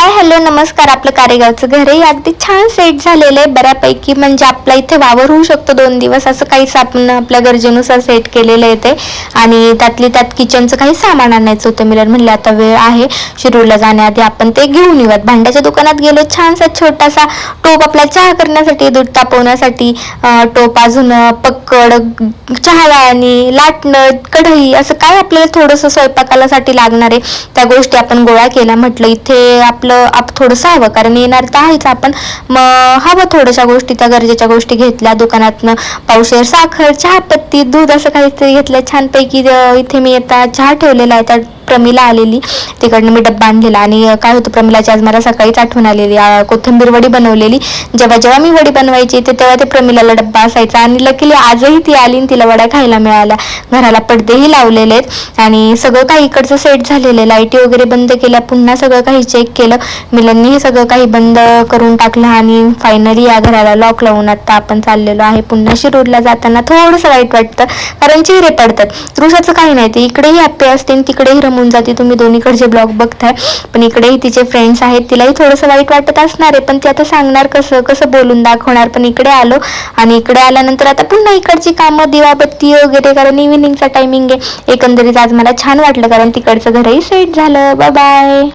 Hi hello नमस्कार. आपलं कारेगावचं घरही अगदी छान सेट झालेलं आहे बऱ्यापैकी. म्हणजे आपला इथे वावर होऊ शकतो 2 दिवस असं काहीच आपण आपल्या गरजेनुसार सेट केलेलं आहे ते. आणि त्यात किचनचं काही सामान आणायचं होतं. मिलर म्हणले आता वेळ आहे शिरूरला जाण्याआधी आपण ते घेऊन येऊयात. भांड्याच्या दुकानात गेलो, छानसा छोटासा टोप आपला चहा करण्यासाठी, दूध तापवण्यासाठी टोप, अजून पक्कड, चहा गाळणी, लाटणं, कढई, असं काय आपल्याला थोडंसं स्वयंपाकासाठी लागणार आहे त्या गोष्टी आपण गोळा केल्या. म्हटलं इथे आपलं थोडंसं हवं, कारण येणार तर आहेच आपण, मग हवं थोड्याशा गोष्टी, त्या गरजेच्या गोष्टी घेतल्या दुकानातनं. पावशेर साखर, चहापत्ती, दूध असं काहीतरी घेतलं छानपैकी. इथे मी आता चहा ठेवलेला आहे, त्या प्रमिला आलेली तिकडनं मी डब्बा आणलेला. आणि काय होतं, प्रमिलाची आज मला सकाळीच आठवण आलेली, कोथिंबीर वडी बनवलेली. जेव्हा मी वडी बनवायची तेव्हा ते प्रमिलाला डब्बा असायचा. आणि लकीली आजही ती आली आणि तिला वड्या खायला मिळाल्या. घराला पडदेही लावलेले आहेत आणि सगळं काही इकडचं सेट झालेलं आहे. लाईटी वगैरे बंद केल्या, पुन्हा सगळं काही चेक केलं. मिलननी हे सगळं काही बंद करून टाकलं आणि फायनली या घराला लॉक लावून आता आपण चाललेलो आहे पुन्हा शिरूरला. जाताना थोडंसं वाईट वाटतं, कारण चेहरे पडतात. रुसाचं काही नाही, ते इकडेही हॅप्पी असते तिकडेही रमून जाते. तुम्ही दोन्हीकडचे ब्लॉग बघताय, पण इकडेही तिचे फ्रेंड्स आहेत, तिलाही थोडंसं वाईट वाटत असणार आहे, पण ती आता सांगणार कसं बोलून दाखवणार. पण इकडे आलो आणि इकडे आल्यानंतर आता पुन्हा इकडची कामं, दिवाबत्ती वगैरे, कारण इव्हिनिंगचा टायमिंग आहे. एकंदरीत आज मला छान वाटलं, कारण तिकडचं घरही सेट झालं. Bye bye.